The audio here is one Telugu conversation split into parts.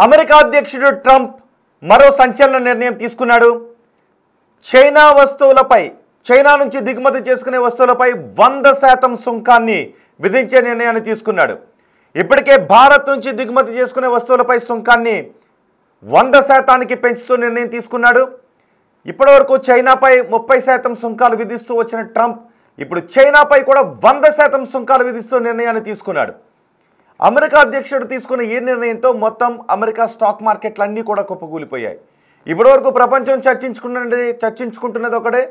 అమెరికా అధ్యక్షుడు ట్రంప్ మరో సంచలన నిర్ణయం తీసుకున్నాడు. చైనా నుంచి దిగుమతి చేసుకునే వస్తువులపై 100% సుంకాన్ని విధించే నిర్ణయాన్ని తీసుకున్నాడు. ఇప్పటికే భారత్ నుంచి దిగుమతి చేసుకునే వస్తువులపై సుంకాన్ని 100%కి పెంచుతూ నిర్ణయం తీసుకున్నాడు. ఇప్పటివరకు చైనాపై 30% సుంకాలు విధిస్తూ వచ్చిన ట్రంప్ ఇప్పుడు చైనాపై కూడా 100% సుంకాలు విధిస్తూ నిర్ణయాన్ని తీసుకున్నాడు. అమెరికా అధ్యక్షుడు తీసుకున్న ఈ నిర్ణయంతో మొత్తం అమెరికా స్టాక్ మార్కెట్లన్నీ కూడా కుప్పకూలిపోయాయి. ఇప్పటివరకు ప్రపంచం చర్చించుకుంటున్నది ఒకటే,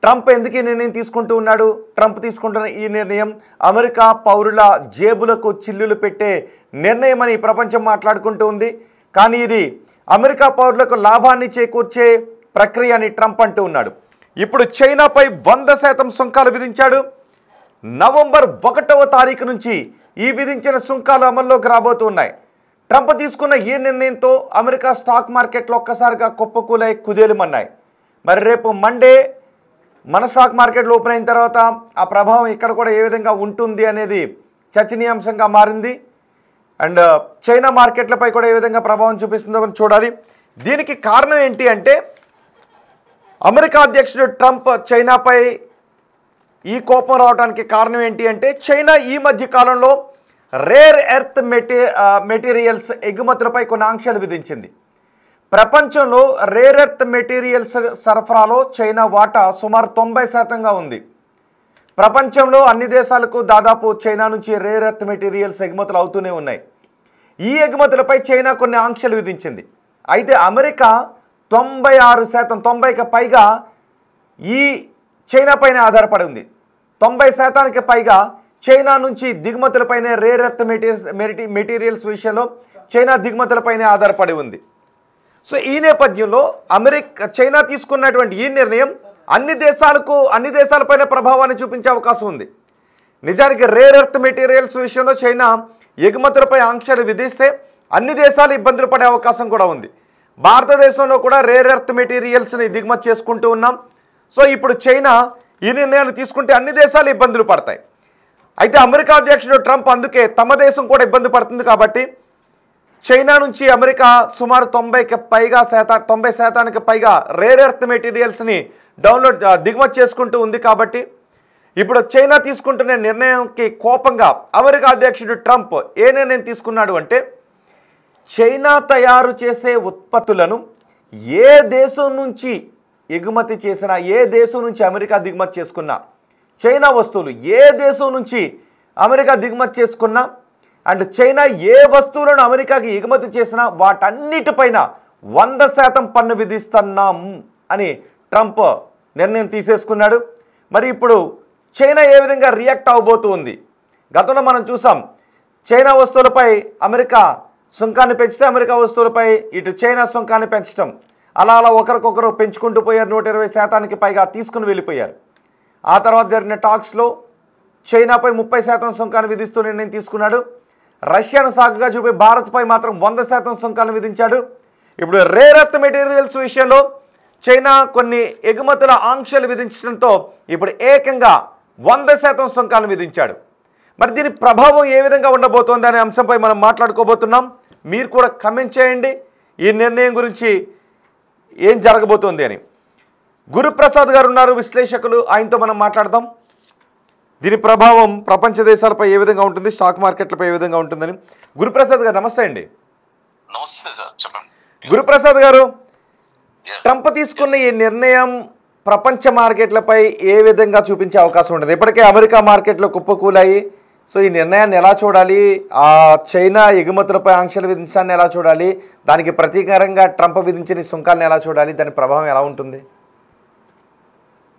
ట్రంప్ ఎందుకు ఈ నిర్ణయం తీసుకుంటూ ఉన్నాడు. ట్రంప్ తీసుకుంటున్న ఈ నిర్ణయం అమెరికా పౌరుల జేబులకు చిల్లులు పెట్టే నిర్ణయం అని ప్రపంచం మాట్లాడుకుంటూ ఉంది. కానీ ఇది అమెరికా పౌరులకు లాభాన్ని చేకూర్చే ప్రక్రియ అని ట్రంప్ అంటూ ఉన్నాడు. ఇప్పుడు చైనాపై 100% సుంకాలు విధించాడు. నవంబర్ 1వ తారీఖు నుంచి ఈ విధించిన సుంకాలు అమల్లోకి రాబోతున్నాయి. ట్రంప్ తీసుకున్న ఈ నిర్ణయంతో అమెరికా స్టాక్ మార్కెట్లో ఒక్కసారిగా కుప్పకూలాయి, కుదేలుమన్నాయి. మరి రేపు మండే మన స్టాక్ మార్కెట్లు ఓపెన్ అయిన తర్వాత ఆ ప్రభావం ఇక్కడ కూడా ఏ విధంగా ఉంటుంది అనేది చర్చనీయాంశంగా మారింది. అండ్ చైనా మార్కెట్లపై కూడా ఏ విధంగా ప్రభావం చూపిస్తుందో చూడాలి. దీనికి కారణం ఏంటి అంటే, అమెరికా అధ్యక్షుడు ట్రంప్ చైనాపై ఈ కోపం రావడానికి కారణం ఏంటి అంటే, చైనా ఈ మధ్య కాలంలో రేర్ ఎర్త్ మెటీరియల్స్ ఎగుమతులపై కొన్ని ఆంక్షలు విధించింది. ప్రపంచంలో రేర్ ఎర్త్ మెటీరియల్స్ సరఫరాలో చైనా వాటా సుమారు 90%గా ఉంది. ప్రపంచంలో అన్ని దేశాలకు దాదాపు చైనా నుంచి రేర్ ఎర్త్ మెటీరియల్స్ ఎగుమతులు అవుతూనే ఉన్నాయి. ఈ ఎగుమతులపై చైనా కొన్ని ఆంక్షలు విధించింది. అయితే అమెరికా 96%, 90కి పైగా ఈ చైనా పైన ఆధారపడి ఉంది. 90%కి పైగా చైనా నుంచి దిగుమతులపైనే రేర్ ఎర్త్ మెటీరియల్స్ విషయంలో చైనా దిగుమతులపైనే ఆధారపడి ఉంది. సో ఈ నేపథ్యంలో చైనా తీసుకున్నటువంటి ఈ నిర్ణయం అన్ని దేశాలపైన ప్రభావాన్ని చూపించే అవకాశం ఉంది. నిజానికి రేర్ ఎర్త్ మెటీరియల్స్ విషయంలో చైనా ఎగుమతులపై ఆంక్షలు విధిస్తే అన్ని దేశాలు ఇబ్బందులు పడే అవకాశం కూడా ఉంది. భారతదేశంలో కూడా రేర్ ఎర్త్ మెటీరియల్స్ని దిగుమతి చేసుకుంటూ ఉన్నాం. సో ఇప్పుడు చైనా ఈ నిర్ణయాలు తీసుకుంటే అన్ని దేశాలు ఇబ్బందులు పడతాయి. అయితే అమెరికా అధ్యక్షుడు ట్రంప్ అందుకే తమ దేశం కూడా ఇబ్బంది పడుతుంది కాబట్టి చైనా నుంచి అమెరికా సుమారు 90%కి పైగా రేర్ ఎర్త్ మెటీరియల్స్ని దిగుమతి చేసుకుంటూ ఉంది. కాబట్టి ఇప్పుడు చైనా తీసుకుంటున్న నిర్ణయంకి కోపంగా అమెరికా అధ్యక్షుడు ట్రంప్ ఏ నిర్ణయం తీసుకున్నాడు అంటే, చైనా తయారు చేసే ఉత్పత్తులను ఏ దేశం నుంచి ఎగుమతి చేసినా, ఏ దేశం నుంచి అమెరికా దిగుమతి చేసుకున్నా, చైనా వస్తువులు ఏ దేశం నుంచి అమెరికా దిగుమతి చేసుకున్నా అండ్ చైనా ఏ వస్తువులను అమెరికాకి ఎగుమతి చేసినా వాటన్నిటిపైన 100% పన్ను విధిస్తున్నాం అని ట్రంప్ నిర్ణయం తీసేసుకున్నాడు. మరి ఇప్పుడు చైనా ఏ విధంగా రియాక్ట్ అవబోతూ ఉంది? గతంలో మనం చూసాం, చైనా వస్తువులపై అమెరికా సుంకాన్ని పెంచితే అమెరికా వస్తువులపై ఇటు చైనా సుంకాన్ని పెంచడం, అలా ఒకరికొకరు పెంచుకుంటూ పోయారు. 120%కి పైగా తీసుకుని వెళ్ళిపోయారు. ఆ తర్వాత జరిగిన టాక్స్లో చైనాపై 30% సుంకాన్ని విధిస్తూ నిర్ణయం తీసుకున్నాడు. రష్యాను సాకుగా చూపి భారత్పై మాత్రం 100% సుంకాన్ని విధించాడు. ఇప్పుడు రేర్ ఎర్త్ మెటీరియల్స్ విషయంలో చైనా కొన్ని ఎగుమతుల ఆంక్షలు విధించడంతో ఇప్పుడు ఏకంగా 100% సుంకాలను విధించాడు. మరి దీని ప్రభావం ఏ విధంగా ఉండబోతోంది అనే అంశంపై మనం మాట్లాడుకోబోతున్నాం. మీరు కూడా కమెంట్ చేయండి ఈ నిర్ణయం గురించి ఏం జరగబోతోంది అని. గురుప్రసాద్ గారు ఉన్నారు, విశ్లేషకులు, ఆయనతో మనం మాట్లాడదాం. దీని ప్రభావం ప్రపంచ దేశాలపై ఏ విధంగా ఉంటుంది, స్టాక్ మార్కెట్లపై ఏ విధంగా ఉంటుందని. గురుప్రసాద్ గారు నమస్తే అండి. నమస్తే సార్, చెప్పండి. గురుప్రసాద్ గారు, ట్రంప్ తీసుకున్న ఈ నిర్ణయం ప్రపంచ మార్కెట్లపై ఏ విధంగా చూపించే అవకాశం ఉంటుంది? ఇప్పటికే అమెరికా మార్కెట్లో కుప్పకూలాయి. సో ఈ నిర్ణయాన్ని ఎలా చూడాలి? ఆ చైనా ఎగుమతులపై ఆంక్షలు విధించాన్ని ఎలా చూడాలి? దానికి ప్రతీకారంగా ట్రంప్ విధించిన సుంకాలను ఎలా చూడాలి? దాని ప్రభావం ఎలా ఉంటుంది?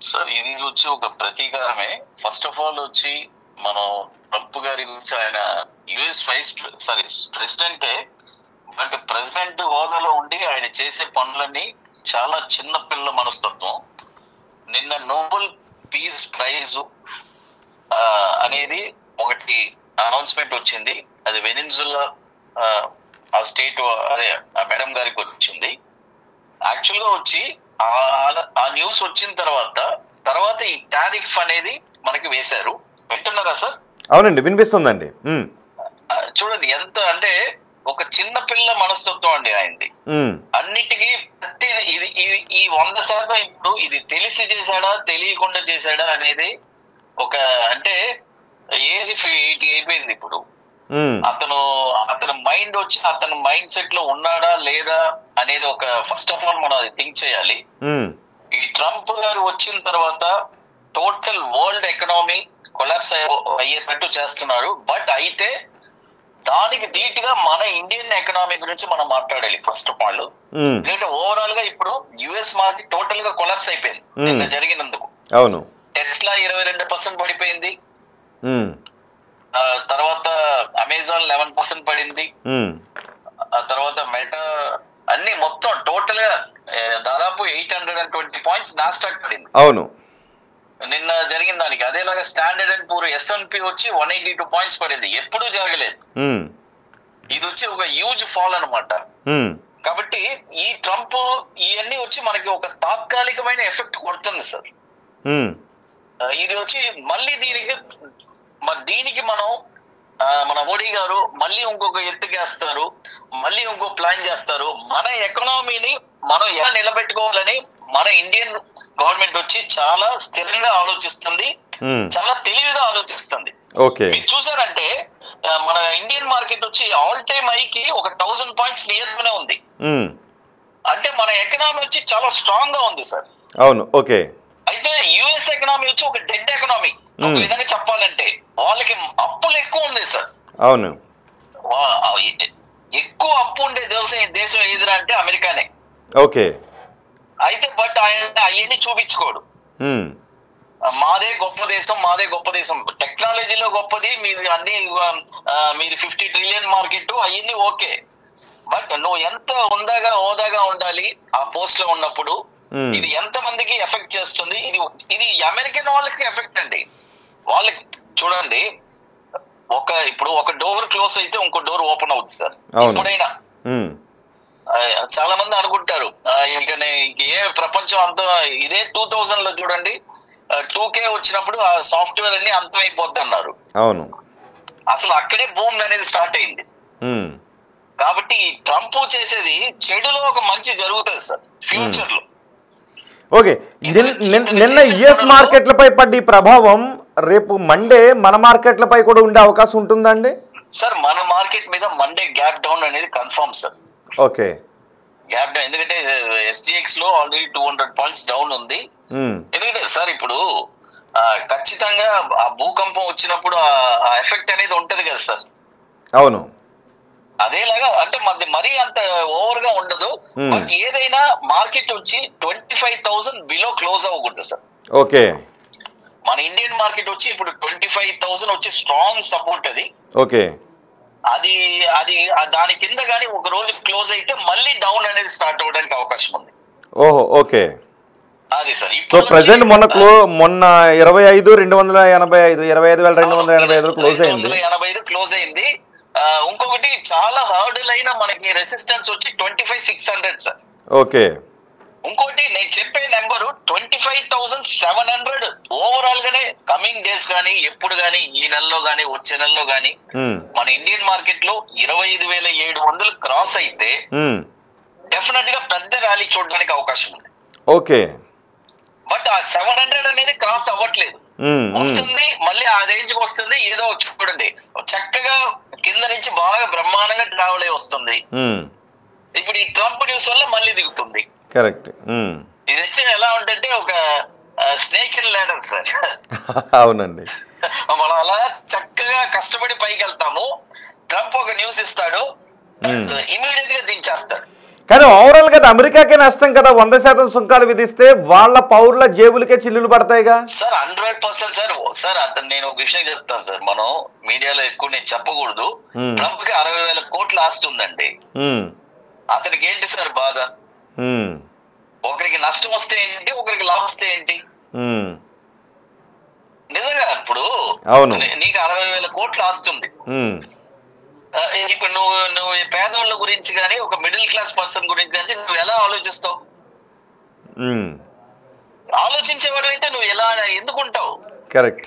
సార్, ఇది వచ్చి ఒక ప్రతీకారమే. ఫస్ట్ ఆఫ్ ఆల్ వచ్చి మనం ట్రంప్ గారి గురించి, ఆయన యుఎస్ ప్రెసిడెంటే, బట్ ప్రెసిడెంట్ హోదాలో ఉండి ఆయన చేసే పనులన్నీ చాలా చిన్న పిల్ల మనస్తత్వం. నిన్న నోబెల్ పీస్ ప్రైజ్ అనేది ఒకటి అనౌన్స్మెంట్ వచ్చింది. అది వెనిజులా ఆ స్టేట్, అదే ఆ మేడం గారికి వచ్చింది. యాక్చువల్గా వచ్చి ఆ న్యూస్ వచ్చిన తర్వాత ఈ టారిఫ్ అనేది మనకి వేశారు. వింటున్నారా సార్? అవునండి, వినిపిస్తుందండి. చూడండి, ఎంత అంటే ఒక చిన్న పిల్ల మనస్తత్వం అండి ఆయనది. అన్నిటికీ ఈ 100% ఇప్పుడు ఇది తెలిసి చేశాడా తెలియకుండా చేశాడా అనేది ఒక అంటే ఏజ్ 80 అయిపోయింది ఇప్పుడు. అతని మైండ్ వచ్చి అతని మైండ్ సెట్ లో ఉన్నాడా లేదా అనేది ఒక ఫస్ట్ ఆఫ్ ఆల్ మనం అది థింక్ చేయాలి. ఈ ట్రంప్ గారు వచ్చిన తర్వాత టోటల్ వరల్డ్ ఎకనామీ కొలాప్స్ అయ్యేటట్టు చేస్తున్నారు. బట్ అయితే దానికి ధీటుగా మన ఇండియన్ ఎకనామీ గురించి మనం మాట్లాడాలి ఫస్ట్ ఆఫ్ ఆల్. ఎందుకంటే ఓవరాల్ గా ఇప్పుడు యుఎస్ మార్కెట్ టోటల్ గా కొలాప్స్ అయిపోయింది నిన్న జరిగినందుకు. అవును, టెస్లా 22% పడిపోయింది, తర్వాత అమెజాన్ 11% పడింది, ఆ తర్వాత మెటా అన్ని మొత్తం టోటల్ గా దాదాపు 820 పాయింట్స్ నాస్డాక్ పడింది. అవును, నిన్న జరిగిన దానికి. అదేలాగా స్టాండర్డ్ అండ్ పూర్ S&P వచ్చి 182 పాయింట్స్ పడింది, ఎప్పుడూ జరగలేదు. ఇది వచ్చి ఒక హ్యూజ్ ఫాల్ అనమాట. కాబట్టి ఈ ట్రంప్ ఇవన్నీ వచ్చి మనకి ఒక తాత్కాలికమైన ఎఫెక్ట్ కొడుతుంది సార్. ఇది వచ్చి మళ్ళీ దీనికి మన మోడీ గారు మళ్ళీ ఇంకొక ఎత్తుకేస్తారు, మళ్ళీ ఇంకో ప్లాన్ చేస్తారు. మన ఎకనామీని మనం ఎలా నిలబెట్టుకోవాలని మన ఇండియన్ గవర్నమెంట్ వచ్చి చాలా స్థిరంగా ఆలోచిస్తుంది, చాలా తెలివిగా ఆలోచిస్తుంది. మీరు చూసారంటే మన ఇండియన్ మార్కెట్ వచ్చి ఆల్ టైమ్ హైకి ఒక 1000 పాయింట్స్ నియర్ గానే ఉంది. అంటే మన ఎకనామీ వచ్చి చాలా స్ట్రాంగ్ గా ఉంది సార్. అవును, ఓకే. అయితే యుఎస్ ఎకనామీ వచ్చి ఒక డెడ్ ఎకనామీ ఒక విధంగా చెప్పాలంటే. వాళ్ళకి అప్పులు ఎక్కువ ఉంది సార్. అవును, ఎక్కువ అప్పు ఉండే దేశం ఏదిరా అంటే అమెరికానే. ఓకే. అయితే బట్ ఆయన అవన్నీ చూపించుకోడు. మాదే గొప్ప దేశం, మాదే గొప్ప దేశం, టెక్నాలజీలో గొప్పది మీరు అన్ని, మీరు 50 ట్రిలియన్ మార్కెట్ అవన్నీ ఓకే. బట్ నువ్వు ఎంత హోదాగా ఉండాలి ఆ పోస్ట్ లో ఉన్నప్పుడు. ఇది ఎంత మందికి ఎఫెక్ట్ చేస్తుంది, ఇది అమెరికన్ వాళ్ళకి ఎఫెక్ట్ అండి. వాళ్ళకి చూడండి, ఇప్పుడు ఒక డోర్ క్లోజ్ అయితే ఇంకో డోర్ ఓపెన్ అవుతుంది సార్. ఎప్పుడైనా చాలా మంది అనుకుంటారు ఏ ప్రపంచం అంతా ఇదే 2000 లో చూడండి 2K వచ్చినప్పుడు ఆ సాఫ్ట్వేర్ అన్ని అంతమైపోద్ది అన్నారు. అవును, అసలు అక్కడే బూమ్ అనేది స్టార్ట్ అయింది. కాబట్టి ట్రంప్ చేసేది చెడులో ఒక మంచి జరుగుతుంది సార్ ఫ్యూచర్ లో. ఓకే, నిన్న యుఎస్ మార్కెట్లపై పడ్డ ఈ ప్రభావం రేపు మండే మన మార్కెట్లపై కూడా ఉండే అవకాశం ఉంటుందండి సార్? మన మార్కెట్ మీద మండే గ్యాప్ డౌన్ అనేది confirm sir. Okay, gap down, ఎందుకంటే SGX లో ఆల్రెడీ 200 పాయింట్స్ డౌన్ ఉంది. ఎందుకంటే సార్ ఇప్పుడు ఖచ్చితంగా ఆ భూకంపం వచ్చినప్పుడు ఆ ఎఫెక్ట్ అనేది ఉంటది కదా సార్. అవును, అదేలాగా అంటే మరీ అంత ఓవర్ గా ఉండదు. బట్ ఏదైనా మార్కెట్ వచ్చి 25,000 బిలో క్లోజ్ అవ్వకూడదు సార్. ఓకే, మన ఇండియన్ మార్కెట్ వచ్చి ఇప్పుడు 25,000 వచ్చి స్ట్రాంగ్ సపోర్ట్ అది. ఓకే, అది దాని కింద కానీ ఒక రోజు క్లోజ్ అయితే మళ్ళీ డౌన్ అనేది స్టార్ట్ అవ్వడానికి అవకాశం ఉంది. ఓహో, ఓకే. అది సార్. సో ప్రెసెంట్ మొన్న 25,285 క్లోజ్ అయింది. 285 క్లోజ్ అయింది. ఇంకొకటి చాలా హార్డ్ అయిన మనకి రెసిస్టెన్స్ వచ్చి 25,600 సార్. ఓకే. ఇంకోటి నేను చెప్పే నెంబరు 25,700 ఓవరాల్ గానే కమింగ్ డేస్ గానీ ఎప్పుడు గానీ ఈ నెలలో గానీ వచ్చే నెలలో గానీ మన ఇండియన్ మార్కెట్ లో 25,700 క్రాస్ అయితే డెఫినెట్ గా పెద్ద ర్యాలీ చూడడానికి అవకాశం ఉంది. ఓకే. బట్ ఆ 700 అనేది క్రాస్ అవ్వట్లేదు, వస్తుంది మళ్ళీ ఆ రేంజ్ కి వస్తుంది. ఏదో చూడండి చక్కగా కింద నుంచి బాగా బ్రహ్మాండంగా ట్రావెల్ అయ్యి వస్తుంది. ఇప్పుడు ఈ ట్రంప్ న్యూస్ వల్ల మళ్ళీ దిగుతుంది. కరెక్ట్. ఇది వచ్చి ఎలా ఉంటే ఒక స్నేక్ అండ్ ల్యాడర్ సార్. అవునండి, మనం అలా చక్కగా కష్టపడి పైకి వెళ్తాము. ట్రంప్ ఒక న్యూస్ ఇస్తాడు, ఇమీడియట్ గా దించేస్తాడు. కానీ ఓవరాల్ గా అమెరికాకే నష్టం కదా 100% సుంకాలు విధిస్తే, వాళ్ళ పౌరుల జేబులకే చిల్లులు పడతాయిగా సార్. 100% సార్. సార్ నేను ఒక విషయం చెప్తాను సార్, మనం మీడియాలో ఎక్కువ నేను చెప్పకూడదు. ట్రంప్ కి 60,000 కోట్ల ఆస్తి ఉందండి. అతనికి ఏంటి సార్ బాధ? ఒకరికి నష్టం వస్తే ఏంటి, ఒకరికి లాభం వస్తే ఏంటి? నిజంగా ఇప్పుడు నీకు 60,000 కోట్ల ఆస్తి ఉంది. ఇప్పుడు నువ్వు పేదవాళ్ళ గురించి కానీ ఒక మిడిల్ క్లాస్ పర్సన్ గురించి కానీ నువ్వు ఎలా ఆలోచిస్తావు? ఆలోచించేవాడు అయితే నువ్వు ఎలా ఎందుకుంటావు? కరెక్ట్.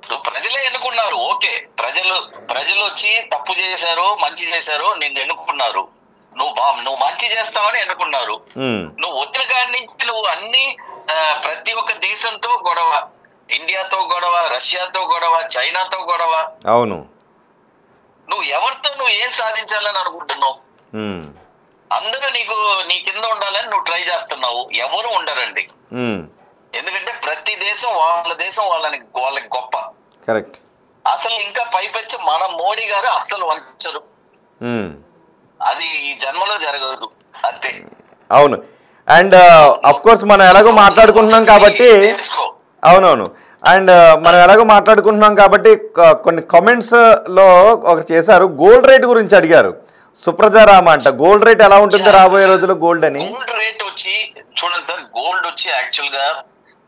ఇప్పుడు ప్రజలే ఎన్నుకున్నారు. ఓకే, ప్రజలు వచ్చి తప్పు చేశారు, మంచి చేశారు, నిన్ను ఎన్నుకున్నారు. నువ్వు మంచి చేస్తావని ఎన్నుకున్నారు. నువ్వు వచ్చిన కాడి నుంచి నువ్వు అన్ని ప్రతి ఒక్క దేశంతో గొడవ, ఇండియాతో గొడవ, రష్యాతో గొడవ, చైనాతో గొడవ. అవును. నువ్వు ఎవరితో నువ్వు ఏం సాధించాలని అనుకుంటున్నావు? అందరూ నీ కింద ఉండాలని నువ్వు ట్రై చేస్తున్నావు. ఎవరు ఉండరండి. ఎందుకంటే ప్రతి దేశం వాళ్ళకి గొప్ప. కరెక్ట్. అసలు ఇంకా పైపెచ్చి మన మోడీ గారు అసలు వంచరు. అది ఈ జన్మలో జరగదు, అంతే. అవును. అండ్ అఫ్ కోర్స్ మనం ఎలాగో మాట్లాడుకుంటున్నాం కాబట్టి, అవునవును, అండ్ మనం ఎలాగో మాట్లాడుకుంటున్నాం కాబట్టి కొన్ని కామెంట్స్ లో ఒకరు చేశారు, గోల్డ్ రేట్ గురించి అడిగారు. సుప్రజారామ అంట, గోల్డ్ రేట్ ఎలా ఉంటుంది రాబోయే రోజుల్లో గోల్డ్ అని. గోల్డ్ రేట్ వచ్చి చూడండి సార్, గోల్డ్ వచ్చి యాక్చువల్ గా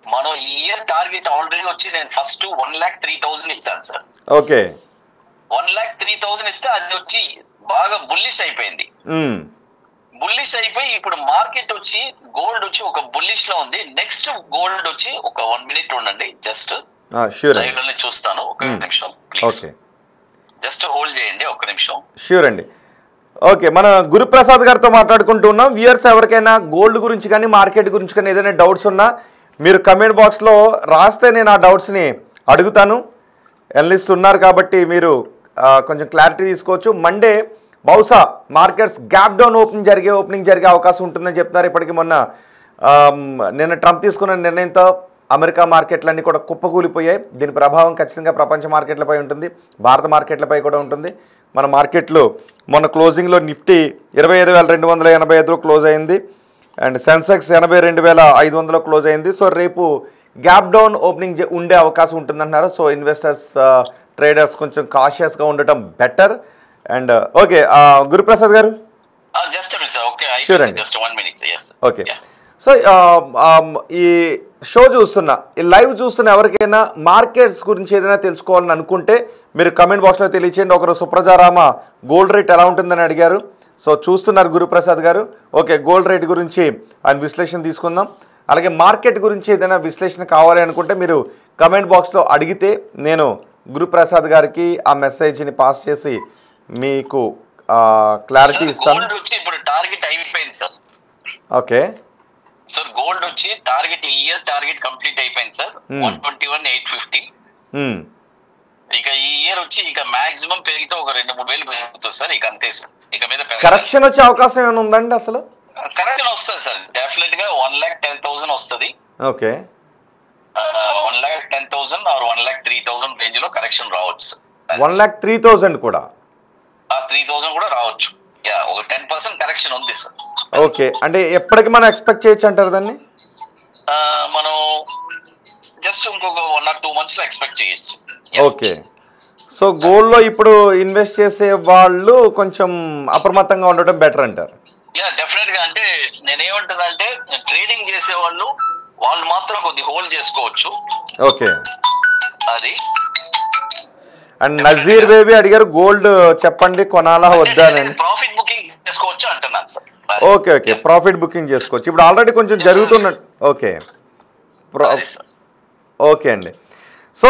మనం ఈ ఇయర్ టార్గెట్ ఆల్రెడీ వచ్చి నేను ఫస్ట్ 1,03,000 ఇచ్చాను సార్. ఓకే. 1,03,000 ఇస్తే అది వచ్చి బాగా బుల్లిష్ అయిపోయింది. బుల్లిష్ అయిపోయి ఇప్పుడు మార్కెట్ వచ్చి గోల్డ్ వచ్చి ఒక బుల్లిష్ లో ఉంది. నెక్స్ట్ గోల్డ్ వచ్చి ఒక 1 minute ఉండండి, జస్ట్ లైవ్ లోనే చూస్తాను. ఒక నిమిషం ప్లీజ్, జస్ట్ హోల్డ్ చేయండి ఒక్క నిమిషం. షూర్ అండి. ఓకే, మన గురుప్రసాద్ గారితో మాట్లాడుకుంటున్నాం. వ్యూయర్స్ ఎవరికైనా గోల్డ్ గురించి కానీ మార్కెట్ గురించి కానీ ఏదైనా డౌట్స్ ఉన్నా మీరు కమెంట్ బాక్స్లో రాస్తే నేను ఆ డౌట్స్ని అడుగుతాను. ఎనలిస్ట్ ఉన్నారు కాబట్టి మీరు కొంచెం క్లారిటీ తీసుకోవచ్చు. మండే బహుశా మార్కెట్స్ గ్యాప్ డౌన్ ఓపెనింగ్ జరిగే అవకాశం ఉంటుందని చెప్తున్నారు. ఇప్పటికీ నిన్న ట్రంప్ తీసుకున్న నిర్ణయంతో అమెరికా మార్కెట్లన్నీ కూడా కుప్పకూలిపోయాయి. దీని ప్రభావం ఖచ్చితంగా ప్రపంచ మార్కెట్లపై ఉంటుంది, భారత మార్కెట్లపై కూడా ఉంటుంది. మన మార్కెట్లో మొన్న క్లోజింగ్లో నిఫ్టీ 25,285లో క్లోజ్ అయింది, అండ్ సెన్సెక్స్ 82,500లో క్లోజ్ అయింది. సో రేపు గ్యాప్ డౌన్ ఓపెనింగ్ ఉండే అవకాశం ఉంటుందంటున్నారు. సో ఇన్వెస్టర్స్, ట్రేడర్స్ కొంచెం కాషియస్గా ఉండటం బెటర్. అండ్ ఓకే, గురుప్రసాద్ గారు, షూర్ అండి. ఓకే, సో ఈ షో చూస్తున్నా, ఈ లైవ్ చూస్తున్న ఎవరికైనా మార్కెట్స్ గురించి ఏదైనా తెలుసుకోవాలని అనుకుంటే మీరు కమెంట్ బాక్స్లో తెలియచేయండి. ఒకరు సుప్రజారామ గోల్డ్ రేట్ ఎలా ఉంటుందని అడిగారు. సో చూస్తున్నారు గురుప్రసాద్ గారు. ఓకే, గోల్డ్ రేట్ గురించి ఆయన విశ్లేషణ తీసుకుందాం. అలాగే మార్కెట్ గురించి ఏదైనా విశ్లేషణ కావాలి అనుకుంటే మీరు కమెంట్ బాక్స్లో అడిగితే నేను గురుప్రసాద్ గారికి ఆ మెసేజ్ని పాస్ చేసి మీకు క్లారిటీ ఇస్తాను. ఇప్పుడు టార్గెట్ అయిపోయింది సార్. ఓకే సార్, గోల్డ్ వచ్చి టార్గెట్ ఈ ఇయర్ టార్గెట్ కంప్లీట్ అయిపోయింది సార్. 121,850. ఇక ఈ ఇయర్ వచ్చి ఇక మాక్సిమం పెరిగితే ఒక 2-3 వేలు పెరుగుతుంది సార్. ఇక అంతే సార్, ఇక మీద కరెక్షన్ వచ్చే అవకాశం ఏమైనా ఉందండి? అసలు కరెక్షన్ వస్తుంది సార్, డెఫినెట్ గా 1,10,000 వస్తుంది. ఓకే, 1,10,000 ఆర్ 1,03,000 రేంజ్ లో కరెక్షన్ రావచ్చు. 1,03,000 కూడా 3,000 కూడా రావచ్చు. ఒక 10% కరెక్షన్ ఉంది సార్. ఓకే, అంటే ఎప్పటికి మనం ఎక్స్పెక్ట్ చేయొచ్చు అంటారు దాన్ని? మనం జస్ట్ ఇంకొక 1 or 2 months లో ఎక్స్పెక్ట్ చేయొచ్చు. ఓకే, సో గోల్డ్ లో ఇప్పుడు ఇన్వెస్ట్ చేసే వాళ్ళు కొంచెం అప్రమత్తంగా ఉండటం బెటర్ అంటారు. డెఫినెట్ గా, అంటే నేనేమంటున్నా అంటే ట్రేడింగ్ చేసే వాళ్ళు మాత్రం కొద్ది హోల్డ్ చేసుకోవచ్చు. ఓకే, అది. అండ్ నజీర్ బేబీ అడిగారు, గోల్డ్ చెప్పండి కొనాలా వద్దా అని. ప్రాఫిట్ బుకింగ్ చేసుకోవచ్చు అంటున్నాను sir. Okay okay, profit booking చేసుకోవచ్చు. ఇప్పుడు ఆల్రెడీ కొంచెం జరుగుతున్నట్టు. ఓకే ఓకే అండి. సో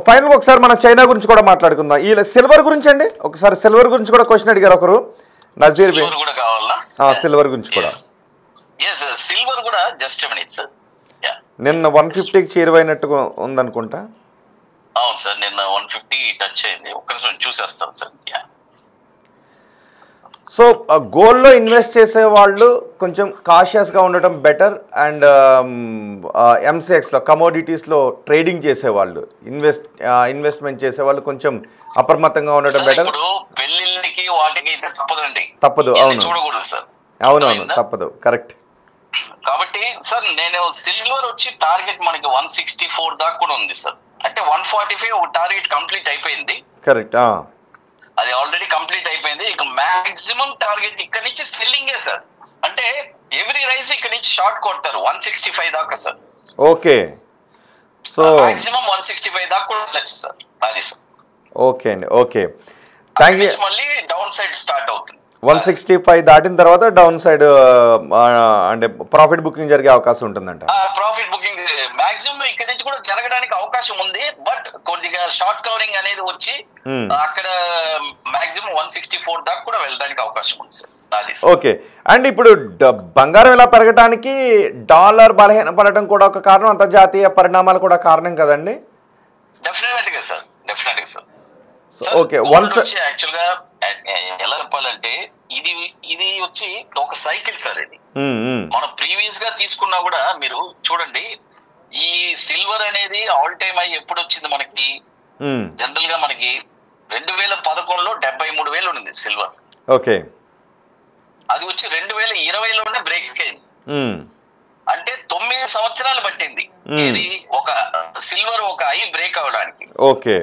ఫైనల్గా ఒకసారి మనం చైనా గురించి కూడా మాట్లాడుకుందాం. ఈ సిల్వర్ గురించి అండి, ఒకసారి సిల్వర్ గురించి కూడా క్వశ్చన్ అడిగారు ఒకరు, నజీర్ బేబీ. సిల్వర్ గురించి కూడా. సిల్వర్ కూడా జస్ట్ నిన్న 150కి చేరువైనట్టుగా ఉందనుకుంటా. అవును సార్, నిన్న 150 టచ్ అయింది. ఒక్కసారి చూసేస్తాను సార్. సో గోల్డ్లో ఇన్వెస్ట్ చేసే వాళ్ళు కొంచెం కాషియస్గా ఉండటం బెటర్. అండ్ ఎంసీఎక్స్లో కమోడిటీస్లో ట్రేడింగ్ చేసేవాళ్ళు, ఇన్వెస్ట్మెంట్ చేసేవాళ్ళు కొంచెం అప్రమత్తంగా ఉండటం బెటర్. పెళ్లిళ్ళకి వాటికి అయితే తప్పదు. అవును చూడకూడదు సార్. అవునవును, తప్పదు, కరెక్ట్. కాబట్టి సార్ నేను సిల్వర్ వచ్చి టార్గెట్ మనకి 164 దాకా కూడా ఉంది సార్. అంటే 145 ఒక టార్గెట్ కంప్లీట్ అయిపోయింది. కరెక్ట్, అది ఆల్రెడీ కంప్లీట్ అయిపోయింది. ఇక మాక్సిమం టార్గెట్ ఇక్కడ నుంచి సెల్లింగే సార్. అంటే ఎవ్రీ రైస్ ఇక్కడ నుంచి షార్ట్ కొడతారు 165 దాకా సార్. ఓకే, సో మాక్సిమం 165 దాకా కూడా వెళ్ళచ్చు సార్. అది సార్. ఓకే అండి, ఓకే, థ్యాంక్ యూ. మళ్ళీ డౌన్ సైడ్ స్టార్ట్ అవుతుంది. 165 దాటిన తర్వాత డౌన్ సైడ్ అంటే ప్రాఫిట్ బుకింగ్ జరిగే అవకాశం ఉంటుందంట. ప్రాఫిట్ బుకింగ్ మాక్సిమం ఇక్కడ నుంచి కూడా జరగడానికి అవకాశం ఉంది. బట్ కొద్దిగా షార్ట్ కవరింగ్ అనేది వచ్చి అక్కడ మాక్సిమం 164 దాకా కూడా వెళ్ళడానికి అవకాశం ఉంది సార్. ఓకే. అండ్ ఇప్పుడు బంగారం ఇలా పెరగడానికి డాలర్ బలహీన పడటం కూడా ఒక కారణం, అంతర్జాతీయ పరిణామాలు కూడా కారణం కదండి? డెఫినెట్గా సార్, డెఫినెట్గా సార్. ఓకే. యాక్చువల్ గా ఎలా చెప్పాలంటే ఇది వచ్చి ఒక సైకిల్ సార్. ఇది మనం ప్రీవియస్ గా తీసుకున్నా కూడా మీరు చూడండి, ఈ సిల్వర్ అనేది ఆల్ టైమ్ హై ఎప్పుడు వచ్చింది మనకి? జనరల్ గా మనకి 2011లో 73,000 ఉంది సిల్వర్. ఓకే. అది వచ్చి 2020లోనే బ్రేక్ అయింది. అంటే 9 సంవత్సరాలు పట్టింది ఇది ఒక సిల్వర్ ఒక హై బ్రేక్ అవడానికి. ఓకే.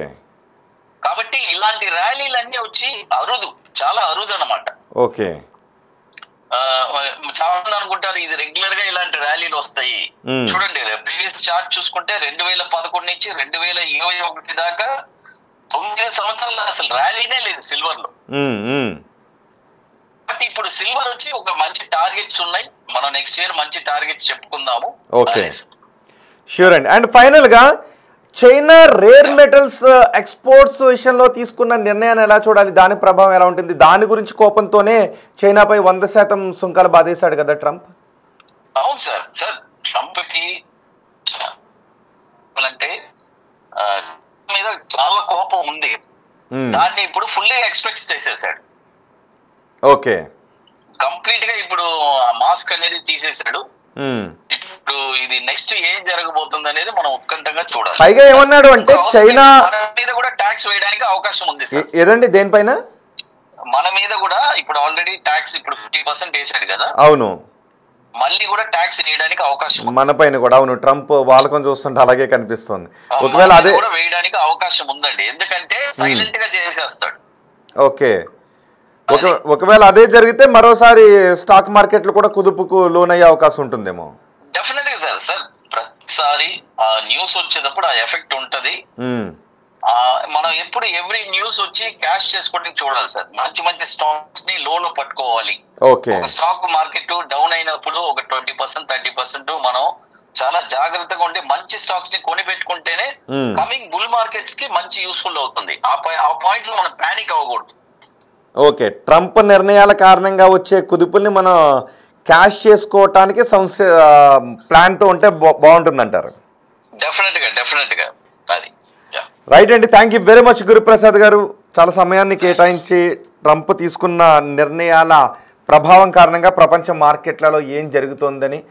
కాబట్టి ఇలాంటి ర్యాలీలన్నీ వచ్చి అరుదు, చాలా అరుదు అన్నమాట. ఓకే. చాలా మంది అనుకుంటారు ఇది రెగ్యులర్ గా ఇలాంటి ర్యాలీలు వస్తాయి. చూడండి ప్రీవియస్ చార్ట్ చూసుకుంటే 2011 నుంచి 2021 దాకా 9 సంవత్సరాలు అసలు ర్యాలీనే లేదు సిల్వర్ లో. బట్ ఇప్పుడు సిల్వర్ వచ్చి ఒక మంచి టార్గెట్స్ ఉన్నాయి. మనం నెక్స్ట్ ఇయర్ మంచి టార్గెట్స్ చెప్పుకుందాము. ఓకే, ష్యూర్ అండి. అండ్ ఫైనల్ గా చైనా రేర్ మెటల్స్ ఎక్స్పోర్ట్స్ విషయంలో తీసుకున్న నిర్ణయాన్ని ఎలా చూడాలి? దాని ప్రభావం ఎలా ఉంటుంది? దాని గురించి కోపంతోనే చైనాపై 100% సుంకాలు బాధేశాడు కదా ట్రంప్. అవును సార్. సార్ ట్రంప్ కి అంటే మీద చాలా కోపం ఉంది. దాన్ని ఇప్పుడు ఫుల్లీ ఎక్స్పెక్ట్ చేసేసాడు. ఓకే. కంప్లీట్ గా ఇప్పుడు మాస్క్ అనేది తీసేసాడు. ఇప్పుడు ఇది నెక్స్ట్ ఏం జరగబోతుంది అనేది మనం ఉత్కంఠంగా చూడాలి. పైగా ఏమన్నాడు అంటే చైనా మీద కూడా ట్యాక్స్ వేయడానికి అవకాశం ఉంది సార్. ఏదండి దేనిపైన? మన మీద కూడా ఇప్పుడు ఆల్రెడీ ట్యాక్స్ ఇప్పుడు 50% వేసాడు కదా. అవును. మళ్ళీ కూడా ట్యాక్స్ వేయడానికి అవకాశం మన పైన కూడా. అవును, ట్రంప్ వాళ్ళకం చూస్తుంటే అలాగే కనిపిస్తుంది. ఒకవేళ అదే కూడా వేయడానికి అవకాశం ఉందండి, ఎందుకంటే సైలెంట్ గా చేసేస్తాడు. ఓకే. ఒకవేళ అదే జరిగితే మరోసారి స్టాక్ మార్కెట్లు కూడా కుదుపుకు లోనయ్యే అవకాశం ఉంటుందేమో. డెఫినెట్ గా సార్. సార్ ప్రతిసారి ఆ న్యూస్ వచ్చేటప్పుడు ఆ ఎఫెక్ట్ ఉంటది. మనం ఎప్పుడు ఎవ్రీ న్యూస్ వచ్చి క్యాష్ చేసుకోవడానికి చూడాలి సార్. మంచి మంచి స్టాక్స్ ని లోన్ పట్టుకోవాలి. ఓకే. స్టాక్ మార్కెట్ డౌన్ అయినప్పుడు ఒక 20% 30% మనం చాలా జాగ్రత్తగా ఉండి మంచి స్టాక్స్ ని కొని పెట్టుకుంటేనే కమింగ్ బుల్ మార్కెట్స్ కి మంచి యూస్ఫుల్ అవుతుంది. ఆ పాయింట్ లో మనం పానిక్ అవ్వకూడదు. ఓకే. ట్రంప్ నిర్ణయాల కారణంగా వచ్చే కుదుపుల్ని మనం క్యాష్ చేసుకోవటానికి ప్లాన్తో ఉంటే బాగుంటుంది అంటారు. డెఫినెట్ గా అది రైట్ అండి. Thank you very much Guruprasad గారు. చాలా సమయాన్ని కేటాయించి ట్రంప్ తీసుకున్న నిర్ణయాల ప్రభావం కారణంగా ప్రపంచ మార్కెట్లలో ఏం జరుగుతోందని,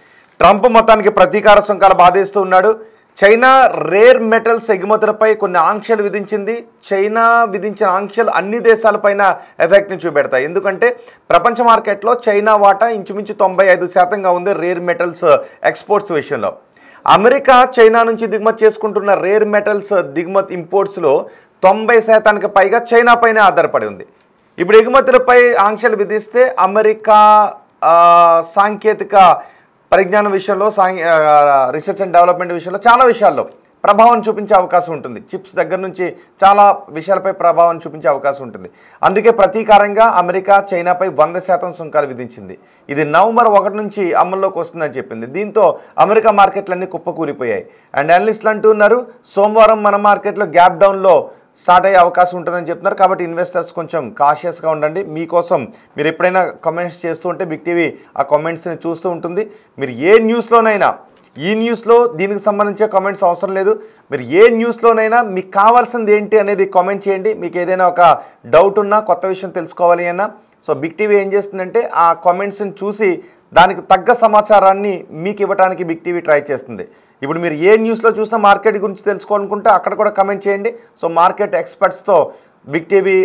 ట్రంప్ మొత్తానికి ప్రతీకార సుంకాలు బాధేస్తూ ఉన్నాడు. చైనా రేర్ మెటల్స్ ఎగుమతులపై కొన్ని ఆంక్షలు విధించింది. చైనా విధించిన ఆంక్షలు అన్ని దేశాలపైన ఎఫెక్ట్ని చూపెడతాయి. ఎందుకంటే ప్రపంచ మార్కెట్లో చైనా వాటా ఇంచుమించు 95%గా ఉంది రేర్ మెటల్స్ ఎక్స్పోర్ట్స్ విషయంలో. అమెరికా చైనా నుంచి దిగుమతి చేసుకుంటున్న రేర్ మెటల్స్ దిగుమతి ఇంపోర్ట్స్లో 90% పైగా చైనా పైనే ఆధారపడి ఉంది. ఇప్పుడు ఎగుమతులపై ఆంక్షలు విధిస్తే అమెరికా సాంకేతిక పరిజ్ఞానం విషయంలో, రీసెర్చ్ అండ్ డెవలప్మెంట్ విషయంలో చాలా విషయాల్లో ప్రభావం చూపించే అవకాశం ఉంటుంది. చిప్స్ దగ్గర నుంచి చాలా విషయాలపై ప్రభావం చూపించే అవకాశం ఉంటుంది. అందుకే ప్రతీకారంగా అమెరికా చైనాపై 100% సుంకాలు విధించింది. ఇది నవంబర్ 1 నుంచి అమల్లోకి వస్తుందని చెప్పింది. దీంతో అమెరికా మార్కెట్లన్నీ కుప్పకూలిపోయాయి. అండ్ అనలిస్టులు అంటున్నారు సోమవారం మన మార్కెట్లో గ్యాప్ డౌన్లో స్టార్ట్ అయ్యే అవకాశం ఉంటుందని చెప్తున్నారు. కాబట్టి ఇన్వెస్టర్స్ కొంచెం కాషియస్గా ఉండండి. మీకోసం మీరు ఎప్పుడైనా కామెంట్స్ చేస్తూ ఉంటే బిగ్ టీవీ ఆ కామెంట్స్ని చూస్తూ ఉంటుంది. మీరు ఏ న్యూస్లోనైనా, ఈ న్యూస్లో దీనికి సంబంధించిన కామెంట్స్ అవసరం లేదు, మీరు ఏ న్యూస్లోనైనా మీకు కావాల్సింది ఏంటి అనేది కామెంట్ చేయండి. మీకు ఏదైనా ఒక డౌట్ ఉన్నా, కొత్త విషయం తెలుసుకోవాలి అన్నా, సో బిగ్ టీవీ ఏం చేస్తుందంటే ఆ కామెంట్స్ని చూసి దానికి తగ్గ సమాచారాన్ని మీకు ఇవ్వడానికి బిగ్ టీవీ ట్రై చేస్తుంది. ఇప్పుడు మీరు ఏ న్యూస్లో చూసినా మార్కెట్ గురించి తెలుసుకోవాలనుకుంటే అక్కడ కూడా కమెంట్ చేయండి. సో మార్కెట్ ఎక్స్పర్ట్స్తో బిగ్ టీవీ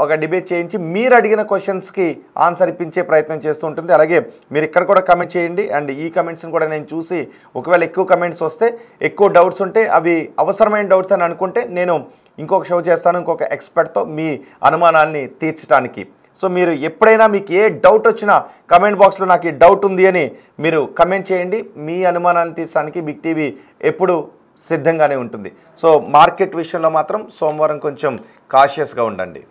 ఒక డిబేట్ చేయించి మీరు అడిగిన క్వశ్చన్స్కి ఆన్సర్ ఇప్పించే ప్రయత్నం చేస్తూ ఉంటుంది. అలాగే మీరు ఇక్కడ కూడా కమెంట్ చేయండి. అండ్ ఈ కమెంట్స్ని కూడా నేను చూసి ఒకవేళ ఎక్కువ కమెంట్స్ వస్తే, ఎక్కువ డౌట్స్ ఉంటే, అవి అవసరమైన డౌట్స్ అని అనుకుంటే నేను ఇంకొక షో చేస్తాను ఇంకొక ఎక్స్పర్ట్తో మీ అనుమానాల్ని తీర్చడానికి. సో మీరు ఎప్పుడైనా మీకు ఏ డౌట్ వచ్చినా కమెంట్ బాక్స్లో నాకు ఈ డౌట్ ఉంది అని మీరు కమెంట్ చేయండి. మీ అనుమానాలను తీర్చడానికి బిగ్ టీవీ ఎప్పుడు సిద్ధంగానే ఉంటుంది. సో మార్కెట్ విషయంలో మాత్రం సోమవారం కొంచెం కాషియస్గా ఉండండి.